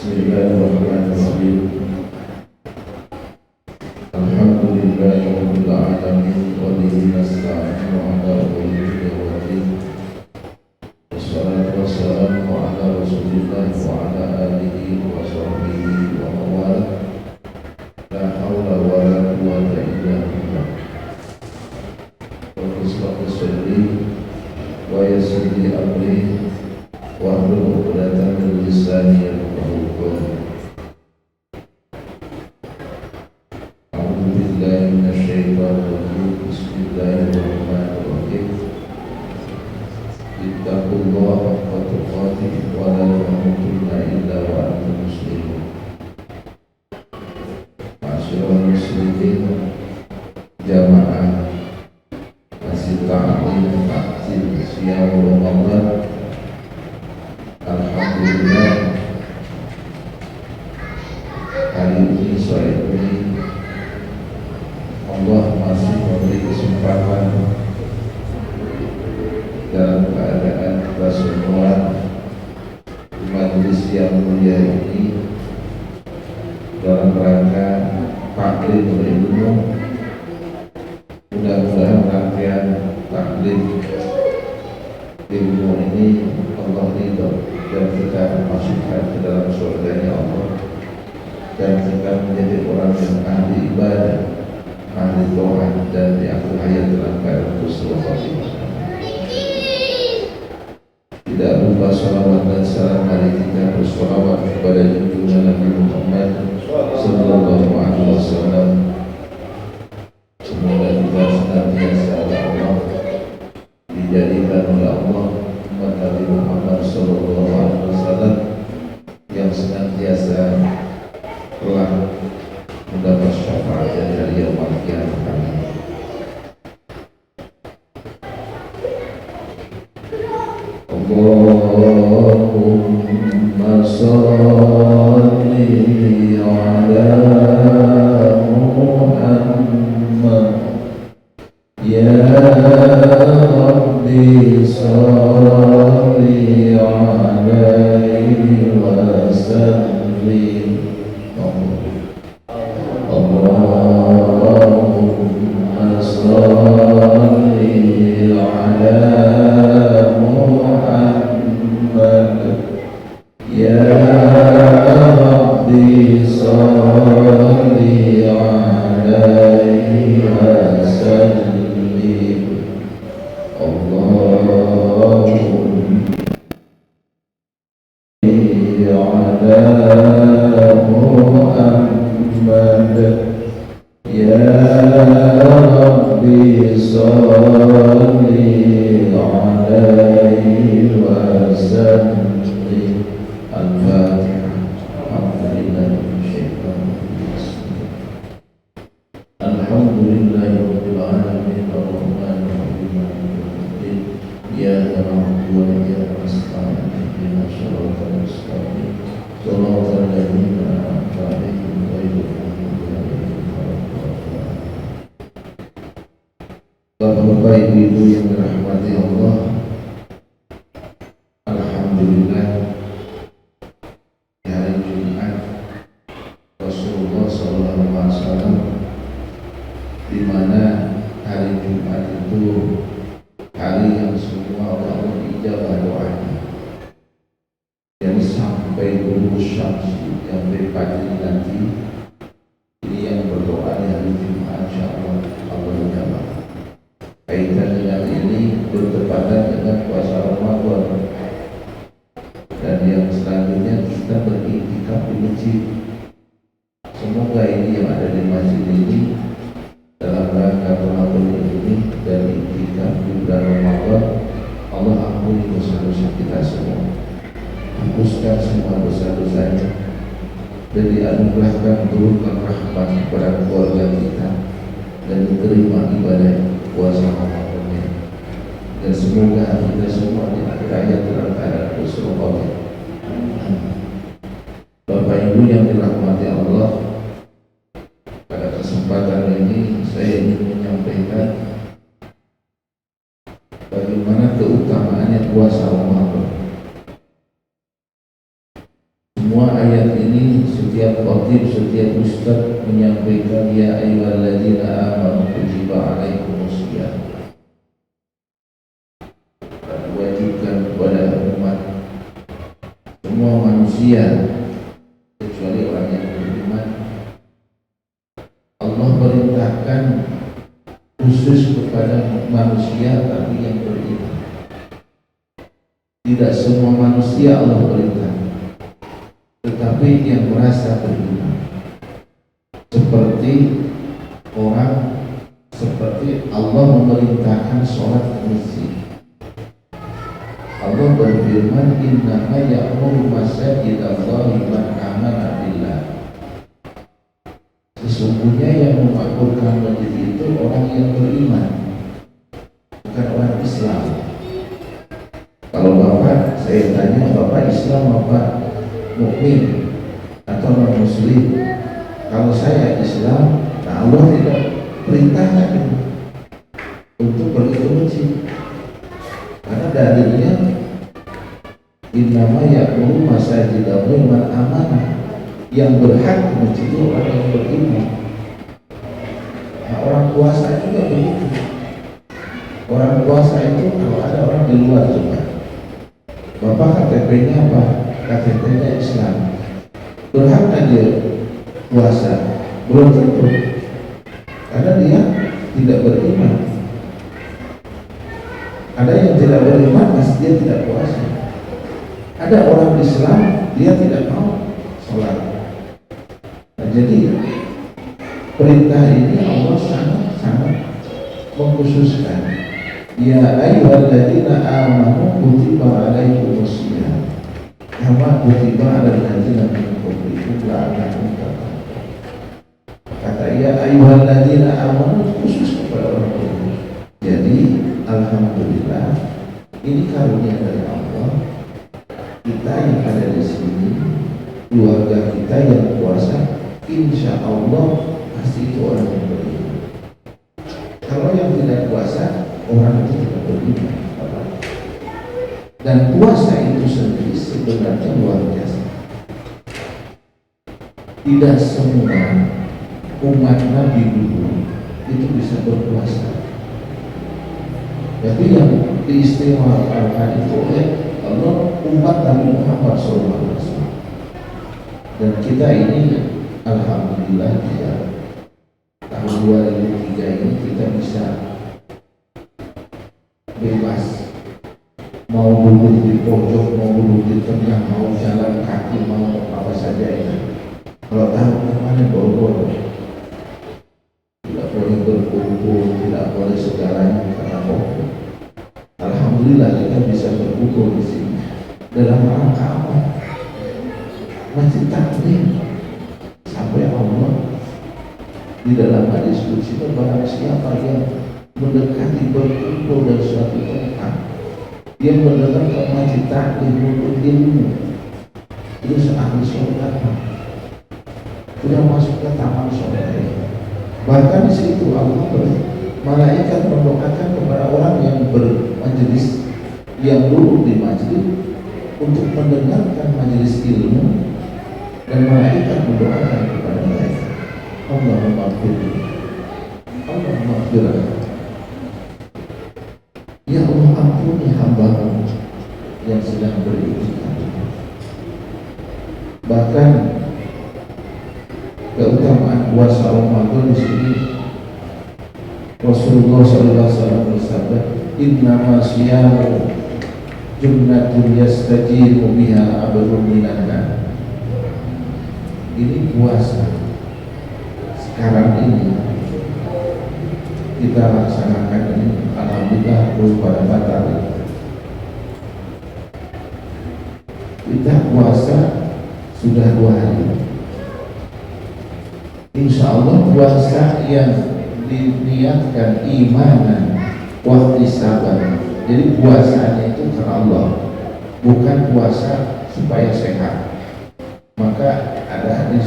Bismillahirrahmanirrahim. Alhamdulillahirabbil alamin wa bihi nasta'inu ala umuri din. Wassalatu wassalamu ala Rasulillah wa ala alihi wa sahbihi wa mawala. La haula wa la quwwata illa billah. Rabbi shrah li sadri wa yassir li amri wahlul 'uqdatam min lisani yafqahu qawli. A'udzu billahi minasyaitonir rajim. Bismillahirrahmanirrahim. Ittaqullaha haqqa tuqatih wa la tamutunna illa wa antum muslimun. Ma'asyiral muslimin, jamaah masih ta'lim takjil siang Ramadan. Alhamdulillah, hari ini sore ini Allah masih memberi kesempatan dalam keadaan kita semua di majelis yang mulia ini dalam rangka taklim ilmu. Mudah-mudahan rangkaian taklim ilmu ini Allah ridho dan kita masukkan ke dalam surganya Allah, dan kita menjadi orang yang ahli ibadah, ahli doa, dan di akhir hayat dalam keadaan husnul khatimah. Tidak lupa salawat dan salam, mari kita bersalawat kepada junjungan Nabi Muhammad sallallahu alaihi wasallam. Semoga kita senantiasa oleh Allah dijadikan oleh Allah umat Nabi Muhammad sallallahu alaihi wasallam yang senantiasa telah mendapat syafaat dari hari yaumul qiyamah. Allahumma shalli ala Muhammad ya Rabbi, shalli alaihi wa sallim. Allahumma shalli ala Muhammad ya Rabbi, shalli alaihi wa sallim. Allahumma shalli ala Muhammad ya Rabbi, shalli alaihi wa sallim. Al-Fatihah. Alhamdulillahirabbil alamin arrahmanir rahim maliki yaumiddin. Iyyaka na'budu wa iyyaka nasta'in ihdinas siratal mustaqim siratal ladzina an'amta 'alaihim ghairil maghdubi 'alaihim waladdallin. Bapak Ibu yang dirahmati Allah, alhamdulillah, di hari Jumat Rasulullah SAW, di mana hari Jumat itu hari yang semua Allah ijabah doanya. Jadi sampai dulu syamsi, sampai pagi nanti, ini yang berdoa di hari Jumat, insyaallah Allah ijabah. Kaitan dengan ini bertepatan dengan puasa Ramadan, dan yang selanjutnya kita beriktikaf di masjid. Semoga ini yang ada di masjid ini dalam rangka Ramadan ini dan iktikaf di bulan Ramadan, Allah ampuni dosa-dosa kita semua, hapuskan semua dosa-dosanya, dan dianugerahkan turunkan rahmat kepada keluarga kita, dan diterima ibadah puasa Ramadannya, dan semoga kita semua di akhir hayat dalam keadaan husnul khatimah. Bapak Ibu yang dirahmati Allah, pada kesempatan ini saya ingin menyampaikan bagaimana keutamaannya puasa Ramadan. Semua ayat ini semua manusia kecuali orang yang beriman. Allah perintahkan khusus kepada manusia tapi yang beriman. Tidak semua manusia Allah perintah, tetapi yang merasa beriman. Seperti Allah memerintahkan sholat di masjid. Allah berfirman, innama ya'muru masajidallahi man amana billah. Sesungguhnya yang memakmurkan masjid itu orang yang beriman, bukan orang Islam. Kalau Bapak, saya tanya, Bapak Islam apa mukmin atau non muslim? Kalau saya Islam, nah Allah tidak perintahkan untuk pergi ke masjid, karena dalilnya innama ya'muru masajidallahi man amana, yang berhak ke masjid itu orang yang beriman. Nah, orang puasa juga begitu. Orang puasa itu kalau ada orang di luar coba, Bapak KTP-nya apa? KTP-nya Islam, berhak dia puasa? Belum tentu, karena dia tidak beriman. Ada yang tidak beriman, pasti dia tidak puasa. Ada orang Islam, dia tidak mau sholat. Nah, jadi perintah ini Allah sangat mengkhususkan. Ya ayyuhalladzina amanu kutiba alaikumusiyam kama kutiba alal ladzina min qablikum la'allakum tattaqun. Kata ya ayyuhalladzina amanu khusus kepada orang beriman. Jadi alhamdulillah, ini karunia dari Allah. Kita yang ada di sini, keluarga kita yang puasa, insya Allah pasti itu orang yang beriman. Kalau yang tidak puasa, orang itu tidak beriman. Dan puasa itu sendiri sebenarnya luar biasa. Tidak semua umat Nabi dulu itu bisa berpuasa. Tapi yang diistimewakan itu oleh Allah umat Nabi Muhammad SAW. Dan kita ini alhamdulillah ya, tahun 2003 ini kita bisa bebas, mau duduk di pojok, mau duduk di tengah, mau jalan kaki, mau apa saja itu. Kalau tahun kemarin boro-boro, tidak boleh berkumpul, tidak boleh segalanya karena COVID. Alhamdulillah kita bisa berkumpul di sini. Dalam rangka apa? Masjid taklim. Sampai Allah di dalam hadis qudsi, barang siapa yang mendekati berkumpul dari suatu tempat, dia mendengar ke masjid taklim untuk ilmu, itu seahli surga, sudah masuk ke taman surga. Bahkan di situ Allah malaikat mendoakan kepada orang yang bermajelis, yang duduk di masjid untuk mendengarkan majelis ilmu, dan malaikat mendoakan kepada mereka, Allahumma maghfirli, Allahumma maghfirli, ya Allah ampuni hamba-Mu yang sedang beribadah. Bahkan keutamaan puasa Ramadan di sini Rasulullah SAW bersabda, innama siyamu junnatun yastajibu biha abdun minan nar. Ini puasa sekarang ini kita laksanakan ini, alhamdulillah pada batal. Kita puasa sudah 2 hari. Insya Allah puasa yang diniatkan imanan waktu sabar. Jadi puasanya itu karena Allah, bukan puasa supaya sehat. Maka ada hadis,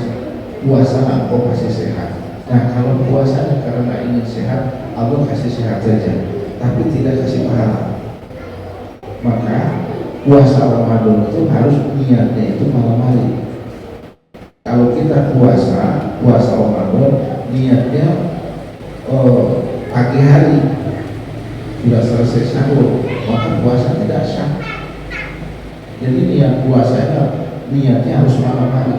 puasa engkau pasti sehat. Nah, kalau puasanya karena ingin sehat, Allah kasih sehat saja, tapi tidak kasih pahala. Maka puasa Ramadan itu harus niatnya itu malam hari. Kalau kita puasa Ramadan niatnya pagi hari, sudah selesai sahur, maka puasa tidak sah. Jadi niat puasanya niatnya harus malam hari.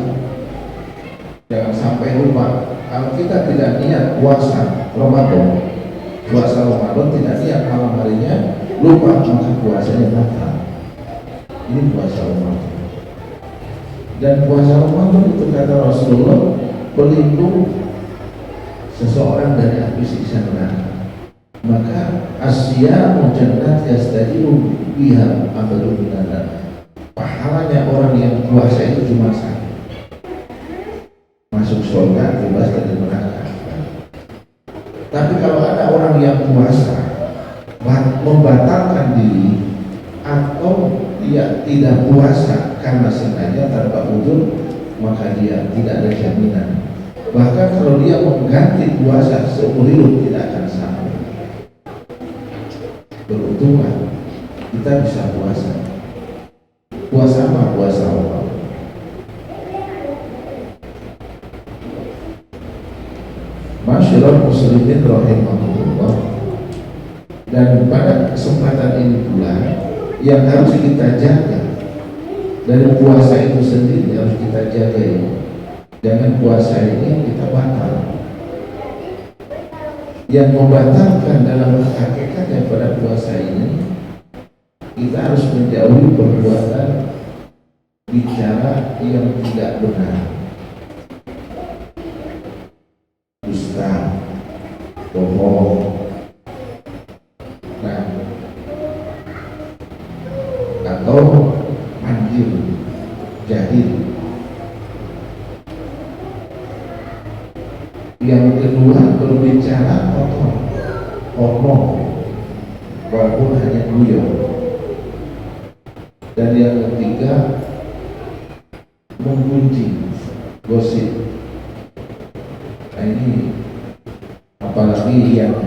Jangan sampai lupa. Kalau kita tidak niat puasa Ramadan tidak niat malam harinya, lupa, maka puasanya batal. Ini puasa Ramadan. Dan puasa Ramadan itu kata Rasulullah pelindung seseorang dari api siksa neraka. Maka asyamu jannat yastajilu biha abadu binadar. Pahalanya orang yang puasa itu cuma satu, masuk surga, bebas dari neraka. Tapi kalau ada orang yang puasa membatalkan diri atau dia tidak puasa karena sengaja tanpa uzur, maka dia tidak ada jaminan. Bahkan kalau dia mengganti puasa seumur hidup tidak akan sampai. Beruntunglah kita bisa puasa. Puasa apa? Puasa Allah. Masyaallah muslimin rahimahullah. Dan pada kesempatan ini pula yang harus kita jaga dari puasa itu sendiri, harus kita jaga ini. Jangan puasa ini kita batal. Yang membatalkan dalam hakikatnya pada puasa ini, kita harus menjauhi perbuatan bicara yang tidak benar, dusta, bohong, atau manjil, jahil. Yang kedua, berbicara kotor, omong, walaupun hanya guyon. Dan yang ketiga, menggunjing, gosip. Nah ini apalagi yang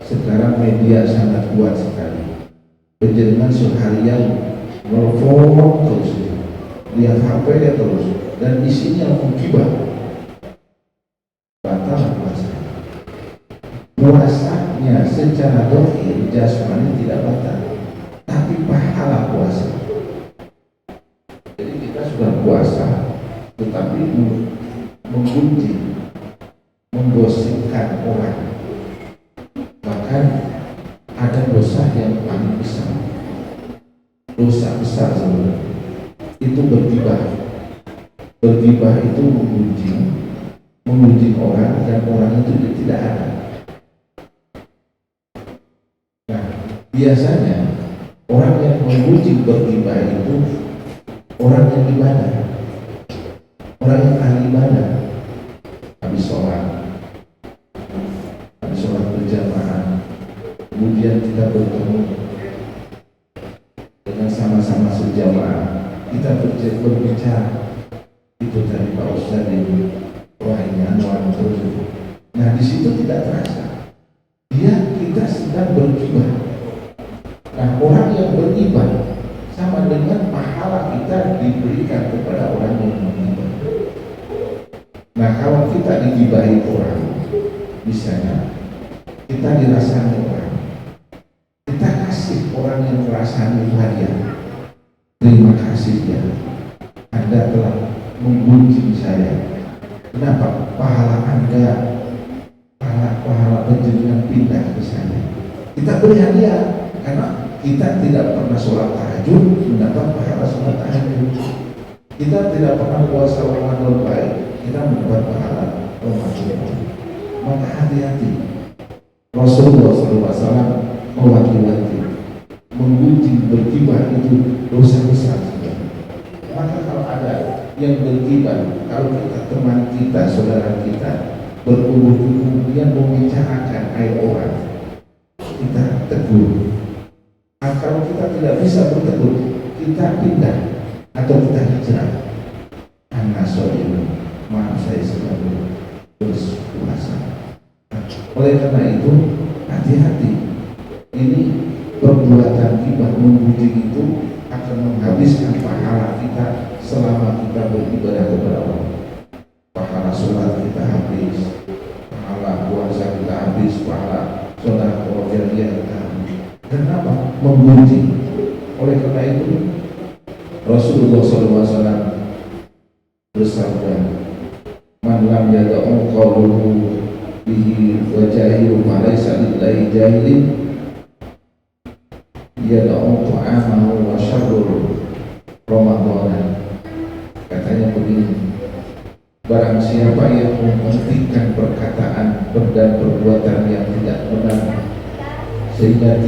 sekarang media sangat kuat sekali. Penjaringan seharian nelfon terus, lihat HP ya terus, dan isinya menggibah. Batal puasa. Puasanya secara dohir jasmani tidak batal, tapi pahala puasa. Jadi kita sudah puasa, tetapi menggunjing, menggosipkan orang, bahkan ada dosa yang paling besar, dosa besar sebenarnya itu bergibah. Bergibah itu mengunjing orang dan orang itu tidak ada. Nah, biasanya orang yang mengunjing bergibah itu orang yang ibadah, orang yang ahli ibadah. Habis sholat berjamaah, kemudian kita bertemu dengan sama-sama sejamaah, kita berbicara. Itu tadi Pak Ustadz ini, wah ini anuan terus. Nah di situ tidak terasa, kita sedang bergibah. Nah orang yang bergibah sama dengan pahala kita diberikan kepada orang yang menggibah. Nah kalau kita digibahi orang, misalnya kita dirasani orang, kita kasih orang yang merasani hadiah. Terima kasih ya, Anda telah menggunjing saya. Kenapa? Pahala Anda, pahala penjenengan pindah ke saya. Kita beri hadiah karena kita tidak pernah sholat tahajud mendapat pahala sholat tahajud. Kita tidak pernah puasa Ramadan baik, kita mendapat pahala Ramadan. Maka hati-hati. Rasulullah SAW mewanti-wanti, menggunjing, bergibah itu dosa besar. Maka kalau ada yang bergibah, kalau kita teman kita, saudara kita berkumpul kemudian membicarakan aib orang, kita tegur. Nah, kalau kita tidak bisa bertegur, kita pindah atau kita hijrah. Maaf saya sedang berpuasa. Oleh karena itu hati-hati. Ini perbuatan gibah menggunjing itu akan menghabiskan pahala kita selama kita beribadah kepada Allah. Pahala sholat kita habis, pahala puasa kita habis, pahala sholat keluarga kita habis. Kenapa? Menggunjing. Oleh karena itu Rasulullah SAW bersabda, "Man lam yada'u qawluhu bihi wa jahilu falaysa lillahi jahilin yada'u ta'amahu wa syarrul Ramadan." Katanya begini, barang siapa yang menghentikan perkataan dan perbuatan yang tidak benar, sehingga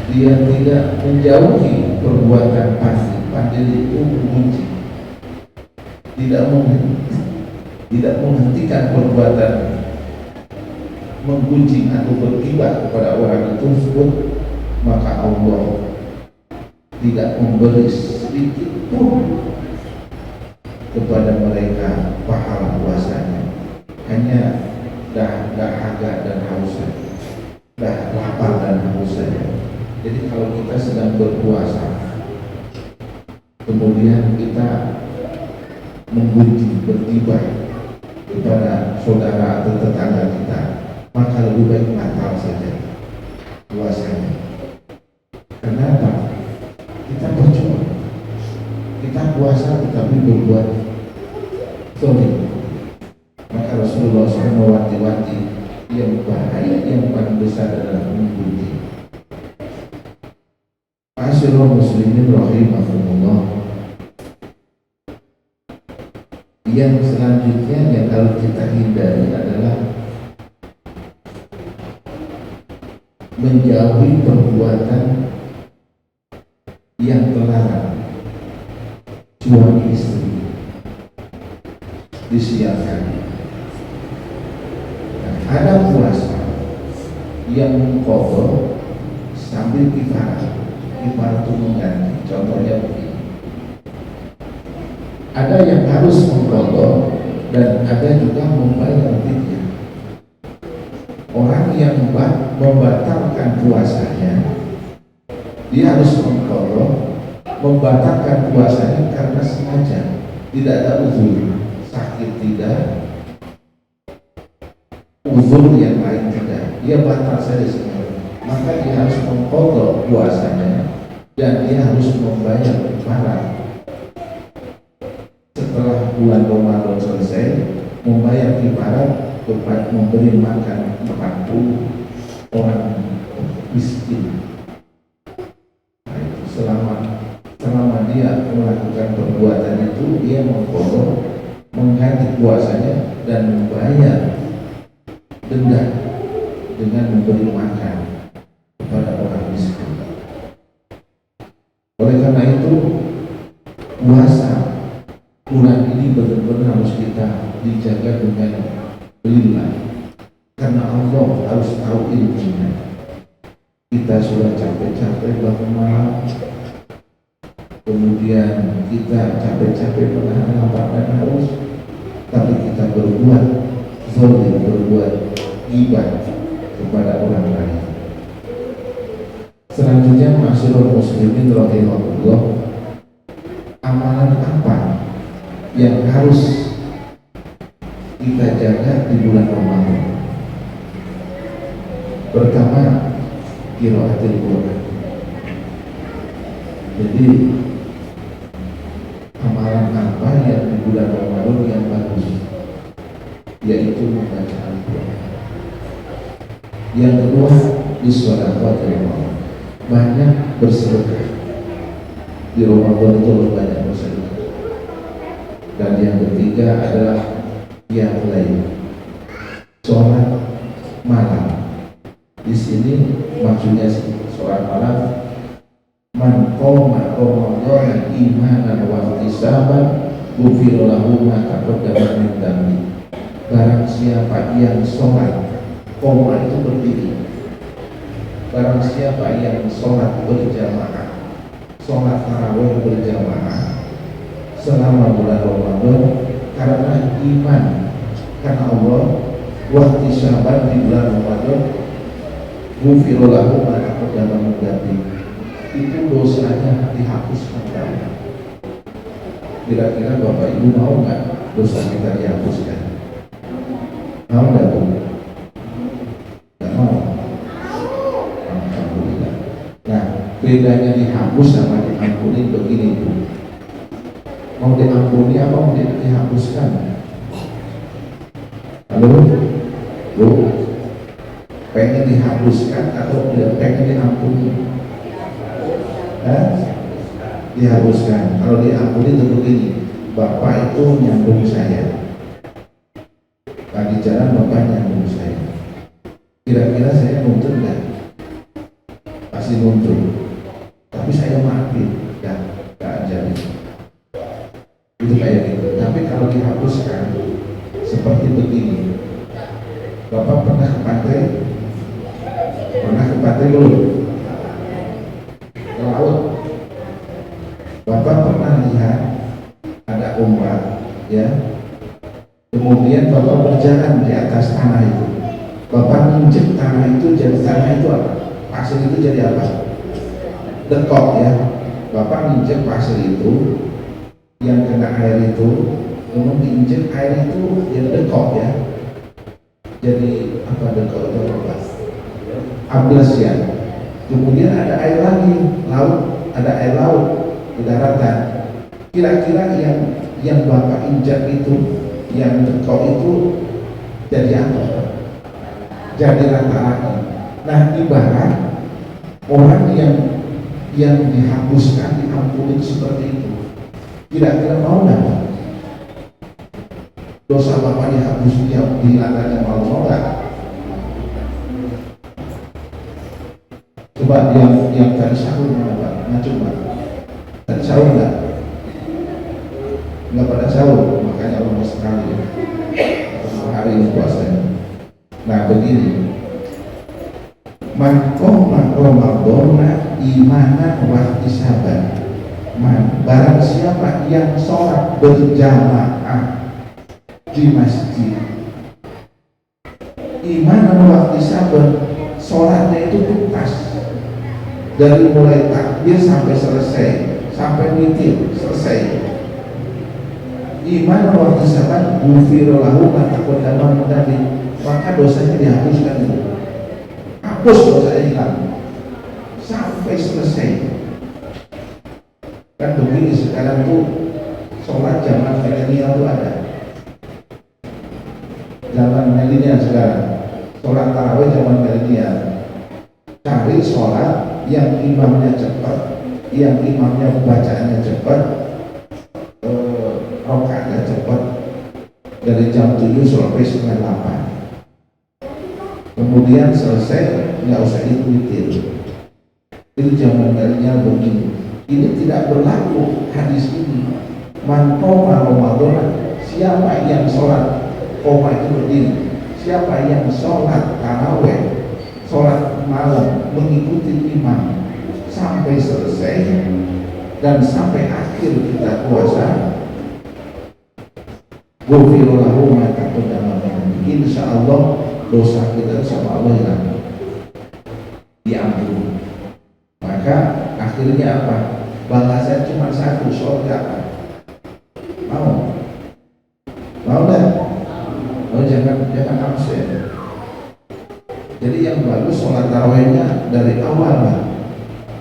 dia tidak menjauhi perbuatan pasti, itu mengunci, tidak menghentikan perbuatan menggunjing atau bergibah kepada orang itu tersebut, maka Allah tidak memberi sedikit pun kepada mereka pahala puasanya, hanya dahaga dan haus saja, lapar dan haus saja. Jadi kalau kita sedang berpuasa, kemudian kita menggunjing, bergibah kepada saudara atau tetangga kita, maka lebih baik batal saja puasanya. Kenapa? Kita percuma, kita puasa tetapi berbuat zalim. Maka Rasulullah SAW mewanti-wanti yang bahaya yang paling besar adalah menggunjing. Ma'asyiral muslimin rahimakumullah. Yang selanjutnya yang harus kita hindari adalah menjauhi perbuatan yang terlarang suami istri disiapkan. Ada puasa yang mengqadha sambil kifarah itu mengganti. Contohnya begini, ada yang harus mengqadha dan ada juga membayar fidyah. Orang yang membatalkan puasanya, dia harus mengqadha, membatalkan puasanya karena sengaja, tidak ada uzur, sakit tidak, uzur yang lain tidak, dia batal saja semua. Maka dia harus mengqadha puasanya dan dia harus membayar kafarat. Setelah bulan Ramadan selesai, membayar kafarat kepada memberi makan 40 orang miskin. Nah, itu selama dia melakukan perbuatan itu, dia mengqadha, mengganti puasanya dan membayar denda dengan memberi makan kepada orang miskin. Oleh karena itu, puasa bulan ini benar-benar harus kita dijaga dengan lillah, karena Allah harus tahu ilmunya. Kita sudah capek-capek bangun malam, kemudian kita capek-capek menahan lapar dan haus, tapi kita berbuat zalim, berbuat ghibah kepada orang lain. Selanjutnya, ma'asyiral muslimin rahimahullah, amalan apa yang harus kita jaga di bulan Ramadan? Pertama, qiraatul Quran. Jadi amalan apa yang di bulan Ramadan yang bagus, yaitu membaca Al-Quran. Yang kedua, bisodaqah Ramadan, banyak bersedekah. Di Ramadan itu harus banyak bersedekah. Dan yang ketiga adalah yang lain, sholat malam. Di sini maksudnya sholat malam, man qoma Ramadan imanan wa ihtisaban ghufira lahu ma taqaddama min dhanbi. Barang siapa yang sholat, qoma itu berdiri, barang siapa yang sholat berjamaah, sholat tarawih berjamaah selama bulan Ramadan karena iman, karena Allah, wa ihtisaban di bulan Ramadan, ghufira lahu ma taqaddama min dhanbi, itu dosanya dihapuskan. Kira-kira Bapak Ibu mau nggak dosa kita dihapuskan? Mau nggak Bu? Nggak mau. Alhamdulillah. Nah, bedanya dihapus sama diampuni begini Bu. Mau diampuni apa mau dihapuskan? Halo Bu, pengen dihapuskan atau pengen diampuni? Dihapuskan. Kalau diampuni itu begini, Bapak itu nyambung saya, lagi jalan Bapak nyambung saya, kira-kira saya nuntut nggak? Pasti nuntut, tapi saya maafin, nggak jadi. Itu kayak gitu. Tapi kalau dihapuskan seperti begini, Bapak pernah ke pantai? Pernah ke pantai belum? Ke laut? Bapak pernah lihat ada ombak, ya? Kemudian Bapak berjalan di atas tanah itu. Bapak menginjek tanah itu, jadi tanah itu apa? Pasir itu jadi apa? Dekok, ya. Bapak menginjek pasir itu, yang kena air itu, kemudian diinjek air itu jadi dekok, ya. Jadi apa dekok itu apa? Ambles, ya. Kemudian ada air lagi, laut, ada air laut di daratan. Kira-kira yang Bapak injak itu, yang dekok itu jadi apa? Jadi rata lagi. Nah, ibarat orang yang dihapuskan, diampuni seperti itu, kira-kira mau nggak? Dosa Bapak dihapus, dihilangkan sama Allah nggak? Coba yang tadi sahur mana Pak? Nah coba tadi sahur nggak? Nggak pada sahur, makanya Allah sekali ya. Hari ini puasanya. Nah begini, man qoma Ramadhana imanan wa ihtisaban. Barang siapa yang sholat berjamaah di masjid, imanan wa ihtisaban, sholatnya itu tuntas dari mulai takbir sampai selesai, sampai witir selesai. Iman wa ihtisaban ghufira lahu ma taqaddama min dhanbi, maka dosanya dihapuskan. Hapus dosanya, hilang sampai selesai. Kan begini sekarang tuh sholat zaman milenial tuh ada. Zaman milenial sekarang, sholat tarawih zaman milenial. Cari sholat yang imamnya cepat, yang imamnya bacaannya cepat, rokaatnya cepat, dari jam 7 sampai setengah 8. Kemudian selesai, nggak usah witir. Itu zaman milenial begini. Ini tidak berlaku hadis ini. Man qoma Ramadhana, siapa yang sholat, qoma itu berdiri, siapa yang sholat tarawih, sholat malam mengikuti imam sampai selesai dan sampai akhir kita puasa, ghufira lahu ma taqaddama min dhanbi, insyaallah dosa kita sama Allah hilang, diampuni. Maka akhirnya apa? Balasan cuma satu, surga. Mau dah? Oh, jangan absen. Jadi yang bagus sholat tarawihnya dari awal lah,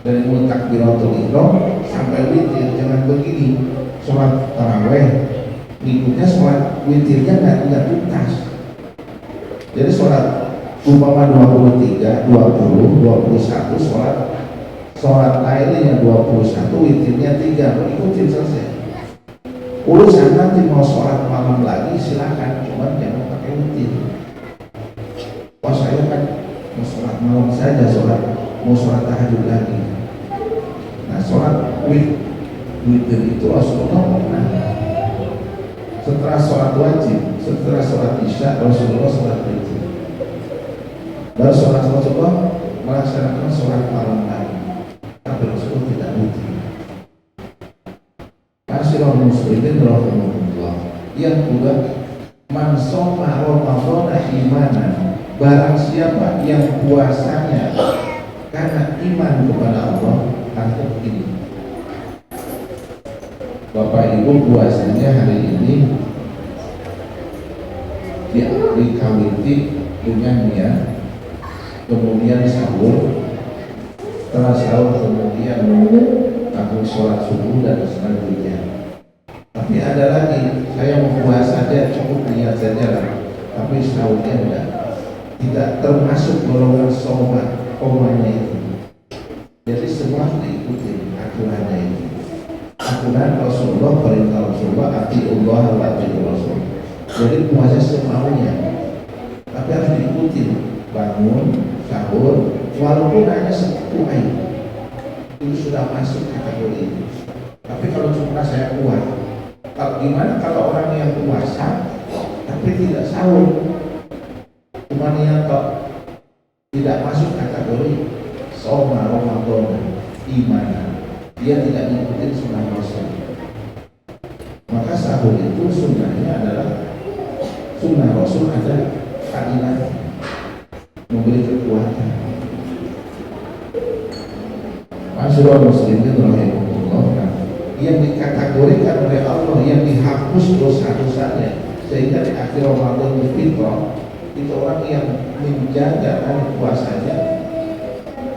dari mulai takbiratul ihram sampai witir. Jangan begini, sholat tarawih ngikutnya sholat witirnya nggak tuntas. Jadi sholat umpama 23, 20, 21 sholat lainnya 21, witirnya 3, ikutin selesai. Urusan nanti mau sholat malam lagi silakan, cuman jangan pakai witir. Oh saya kan mau sholat malam saja, mau sholat tahajud lagi. Nah sholat witir itu Rasulullah pernah. Setelah sholat wajib, setelah sholat isya, Rasulullah sholat witir. Baru sholat Rasulullah melaksanakan sholat malam lagi. Tapi Rasulullah tidak witir. Masyaallah muslimin rahimahullah. Yang kedua, man shoma Ramadhana imanan, barang siapa yang puasanya karena iman kepada Allah. Artinya begini, Bapak Ibu puasanya hari ini dikawiti dengan niat, kemudian sahur, setelah sahur kemudian langsung sholat subuh dan selanjutnya. Tapi ada lagi, saya mau puasa saja, cukup niat saja lah, tapi sahurnya tidak termasuk golongan somanya itu. Jadi semua diikuti aturannya itu. Aturan Rasulullah, perintah Rasulullah, atiullah wa atiur Rasul. Jadi puasa semaunya, tapi harus diikuti. Bangun, sahur, walaupun hanya sepupu air, itu sudah masuk kategori itu. Tapi kalau cuma saya kuat, gimana kalau orang yang puasa tapi tidak sahur, cuma yang tidak masuk kategori soma Ramadan iman, dia tidak mengikuti sunnah Rasul. Maka sahur itu sunnahnya adalah sunnah Rasul, ada kaidah memberi kekuatan. Masyaallah muslimin rahimahullah, yang dikategorikan oleh Allah, yang dihapus dosa-dosanya sehingga di akhir Ramadan fitrah, itu orang yang menjaga puasanya,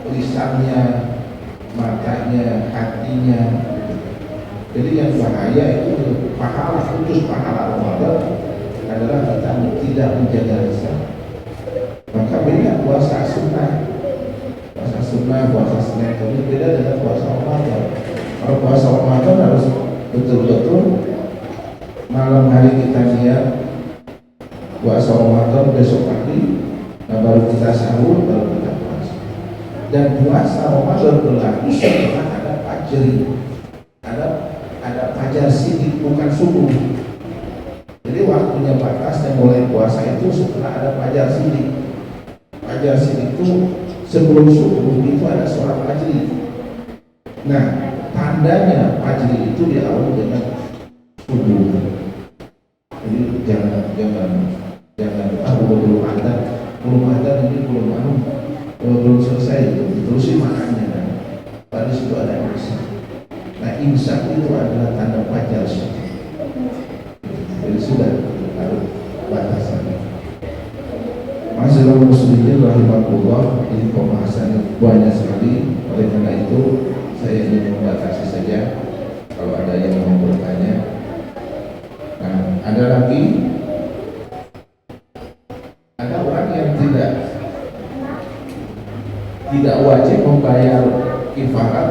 lisannya, matanya, hatinya. Jadi yang bahaya itu pahala, khusus pahala Ramadan adalah kita tidak menjaga lisan. Maka beda puasa sunnah, puasa Senin Kamis beda dengan puasa Ramadan. Kalau puasa Ramadan harus betul-betul malam hari kita niat puasa Ramadan, besok pagi baru kita sahur, baru kita puasa. Dan puasa Ramadan berlaku setelah ada fajri, ada fajar sidik, bukan subuh. Jadi waktunya batasnya mulai puasa itu setelah ada fajar sidik. Fajar sidik itu sebelum subuh itu ada sholat fajri. Nah, tandanya fajri itu diawali dengan subuh. Jadi jangan belum ada ini belum selesai, terusin makannya kan. Pada situ ada imsak. Nah, imsak itu adalah tanda fajar. Jadi sudah harus batasannya. Masyaallah muslimin rahimahullah, ini pembahasannya banyak sekali. Oleh karena itu saya ingin membatasi saja. Kalau ada yang mau bertanya. Nah, ada lagi, ada orang yang tidak wajib membayar kifarat,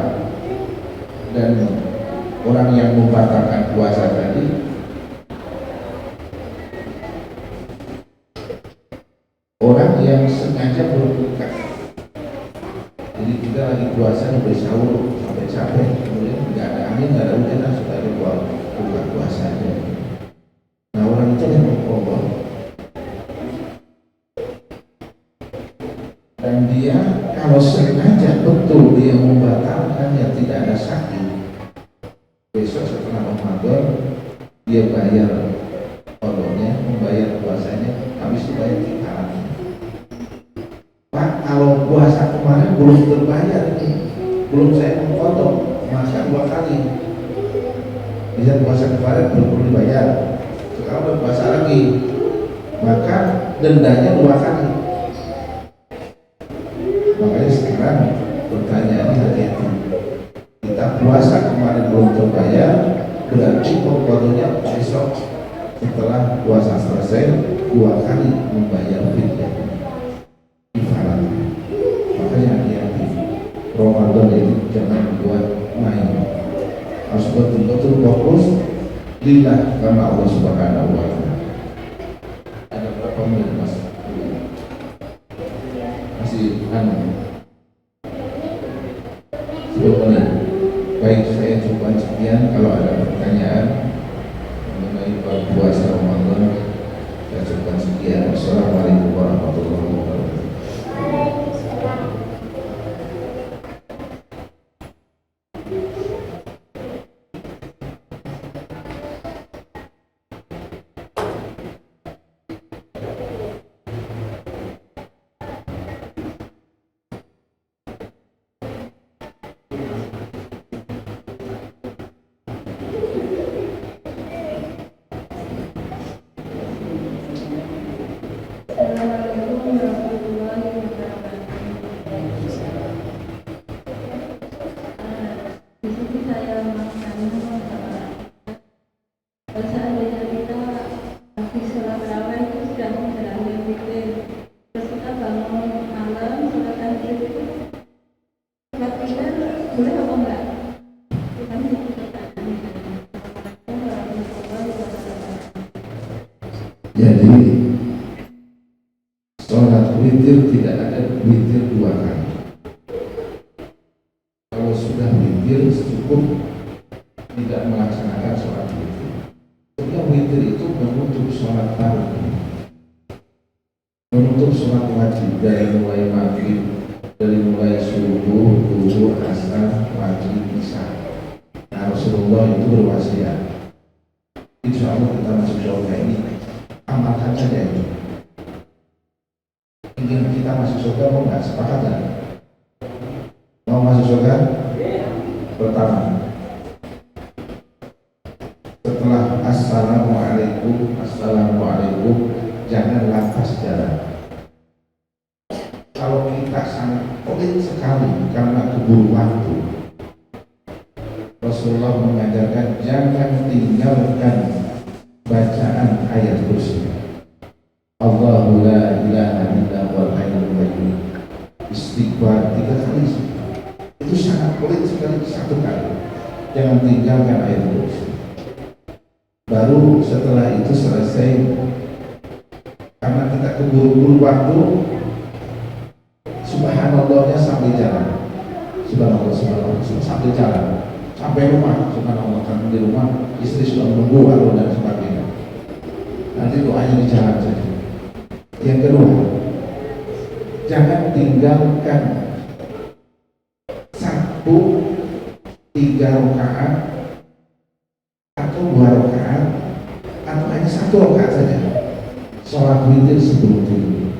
dan orang yang membatalkan puasa tadi orang yang sengaja berbuka. Jadi kita lagi puasa sampai sahur, sampai capek, kemudian nggak ada angin, nggak ada hujan, sudah ada buka puasa aja. Nah, orang itu yang berkorban, dan dia kalau sengaja betul dia membatalkan, ya tidak ada sakit, besok setelah Ramadan dia bayar kodoknya, membayar puasanya, habis itu bayar kifaratnya. Pak, kalau puasa kemarin belum terbayar nih, belum saya mengkodok, maka 2 kali. Bisa puasa kemarin belum perlu dibayar, sekarang berpuasa lagi, maka dendanya 2 kali. Makanya sekarang pertanyaannya hati-hati. Kita puasa kemarin belum terbayar, berarti kodonya besok setelah puasa selesai 2 kali membayar fidyah. Makanya hati-hati, Ramadan itu jangan buat main, harus betul-betul fokus lillah karena Allah Subhanahu wa Ta'ala. Ada berapa menit mas? Masih 10 menit. Baik, saya coba sekian. Kalau ada pertanyaan mengenai puasa Ramadan, saya coba sekian. Wassalamualaikum warahmatullahi wabarakatuh. Assalamualaikum warahmatullahi wabarakatuh. Jadi sholat witir tidak ada witir dua kali. Kalau sudah witir cukup tidak melaksanakan sholat witir. Sebab witir itu menutup sholat fardu, menutup sholat wajib dari mulai maghrib, dari mulai subuh, zuhur, asar, wajib, isya. Nah, Rasulullah itu berwasiat, insya Allah kita masuk surga ini amalkan saja itu. Ingin kita masuk surga, mau nggak? Sepakat nggak? Mau masuk surga? Pertama, setelah assalamualaikum, jangan lantas jalan. Kalau kita sangat pelit sekali karena keburu waktu, Rasulullah mengajarkan jangan tinggalkan bacaan ayat kursi. Allahu la ilaha illa huwal hayyul qayyum. Istighfar 3 kali. Itu sangat pelit sekali 1 kali. Jangan tinggalkan ayat kursi. Baru setelah itu selesai, karena kita keburu-buru waktu, subhanallahnya sambil jalan, subhanallah sambil jalan sampai rumah, subhanallah, karena di rumah istri sudah menunggu atau dan sebagainya. Nanti doanya di jalan saja. Yang kedua, jangan tinggalkan 3 rakaat atau 2 rakaat atau hanya 1 rakaat saja sholat witir sebelum tidur.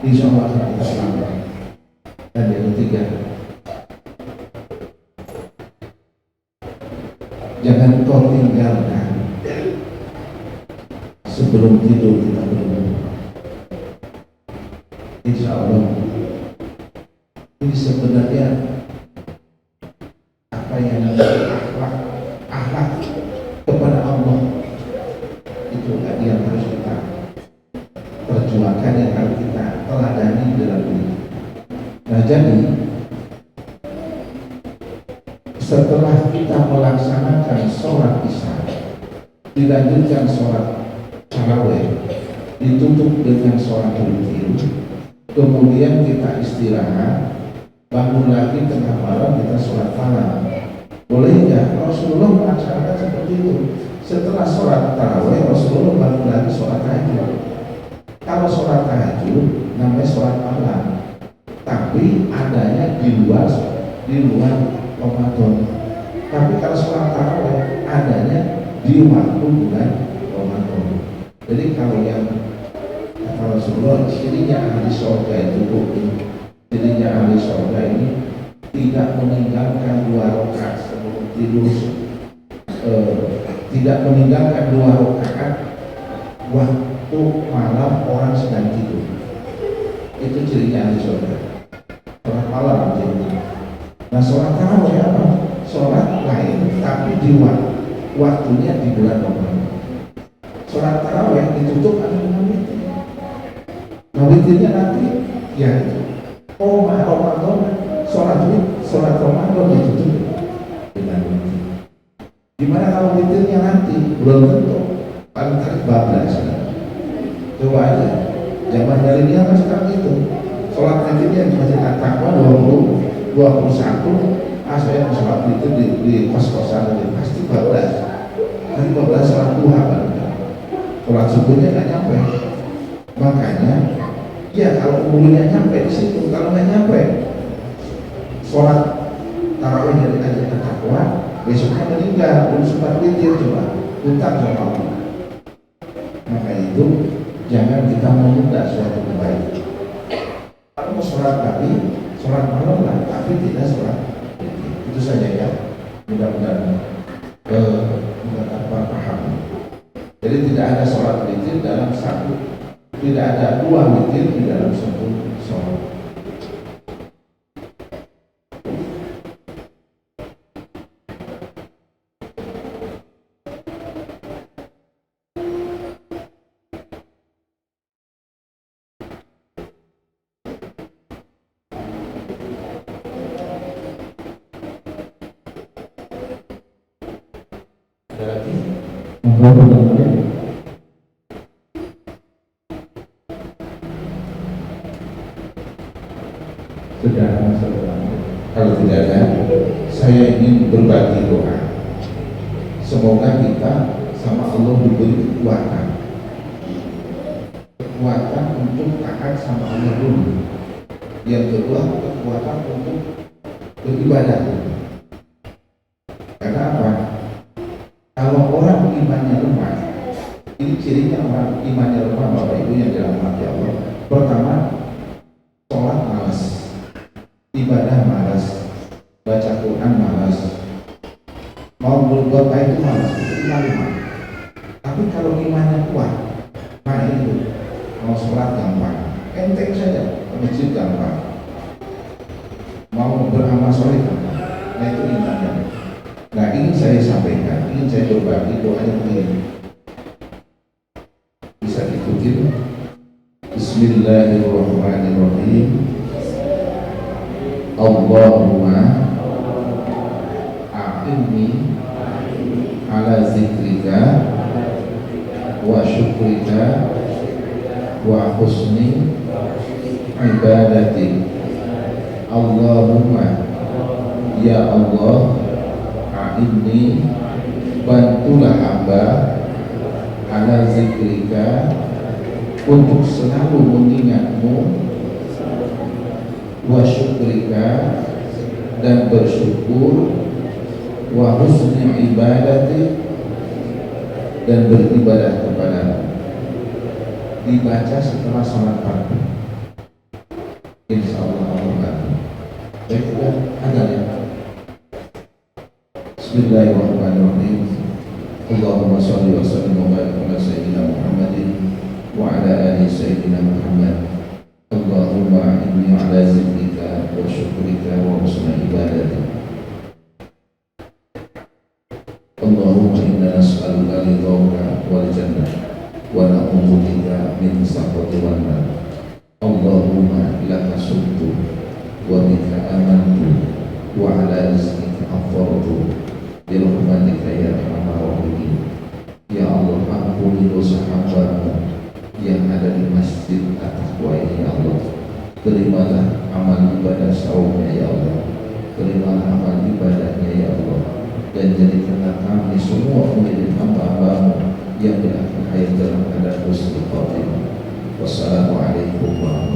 Insya Allah akan kita selamat. Dan yang ketiga, jangan kau tinggalkan sebelum tidur kita berdoa. Insya Allah ini sebenarnya apa yang namanya akhlak kepada Allah itu yang harus kita perjuangkan, yang harus kita teladani dalam ini. Nah, jadi setelah kita melaksanakan sholat isya, dilanjutkan sholat tarawih, ditutup dengan sholat witir, kemudian kita istirahat, bangun lagi tengah malam kita sholat malam. Boleh nggak? Rasulullah melaksanakan seperti itu. Setelah sholat tarawih, Rasulullah bangun lagi sholat tahajud. Kalau sholat tahajud namanya sholat malam, tapi adanya di luar Ramadan. Tapi kalau sholat tarawih adanya di waktu bulan Ramadan. Jadi kalau yang kata Rasulullah, cirinya ahli surga itu, cirinya ahli surga ini tidak meninggalkan 2 rakaat sebelum tidur, tidak meninggalkan 2 rakaat waktu malam orang sedang tidur. Itu cirinya ahli surga. Sholat malam jadi. Nah, sholat tarawih apa? Sholat lain tapi di waktunya di bulan Ramadan. Sholat tarawih ditutup dengan witir. Nah, witirnya nanti ya itu. Ramadan, sholat Ramadan ditutup dengan witir. Gimana kalau witirnya nanti? Belum tentu. Paling tarik bablas. Coba aja. Zaman dari dia kan sekarang itu. Sholat witirnya di Masjid At-Taqwa 21. Saya sholat witir di kos-kosan ini pasti bablas. Nanti bablas sholat duha kan. Sholat subuhnya nggak nyampe. Makanya ya kalau umurnya nyampe di situ, kalau nggak nyampe sholat tarawih dari Masjid At-Taqwa, besoknya meninggal, belum sempat witir, coba hutang sama Allah. Maka itu jangan kita menunda suatu kebaikan. Kalau mau sholat pagi, sholat malam lah, tapi tidak sholat witir. Itu saja ya. Mudah-mudahan paham. Jadi tidak ada sholat witir dalam satu, tidak ada 2 witir di dalam satu sholat. Ada lagi? saya ingin berbagi doa. Semoga kita sama Allah diberi kekuatan untuk taat sama Allah dulu. Yang kedua, kekuatan untuk beribadah. Karena apa? Kalau orang imannya lemah, ini cirinya orang imannya lemah, Bapak Ibu yang dirahmati Allah. Pertama, sholat malas, ibadah malas, baca Quran malas, mau berbuat baik itu malas, itu iman lemah. Tapi kalau imannya kuat, nah itu mau sholat gampang, enteng saja, ke masjid gampang, mau beramal soleh gampang. Nah itu imannya. Nah ingin saya sampaikan, ingin saya berbagi doanya begini. Bisa diikuti? Bismillahirrahmanirrahim. Allahumma a'inni ala zikrika wa syukrika wa husni ibadatik. Allahumma, ya Allah, a'inni, bantulah hamba ala zikrika, untuk selalu mengingatmu, wa syukrika, dan bersyukur, wa husni ibadati, dan beribadah kepadamu. Dibaca setelah sholat fardu. Insya Allah Allah. Baik, ada ya. Bismillahirrahmanirrahim. Allahumma sholli wa sallim wa barik ala sayyidina Muhammadin wa ala ali sayyidina Muhammad. Allahumma inni ala zikrika wa syukrika wa husni ibadatik. Allahumma inna nas'aluka ridhaka wal jannah wa na'udzubika min sakhati wan nar. Allahumma laka sumtu wa bika amantu wa ala rizqika afartu bi rahmatika ya arhamar rahimin. Ya Allah, ampuni dosa hamba-Mu yang ada di masjid At-Taqwa ini ya Allah. Terimalah amal ibadah saumnya ya Allah. Terimalah amal ibadahnya ya Allah. Dan jadikanlah kami semua menjadi hamba-Hamba-Mu yang berakhir hayat dalam keadaan husnul khatimah. Wassalamualaikum warahmatullahi wabarakatuh.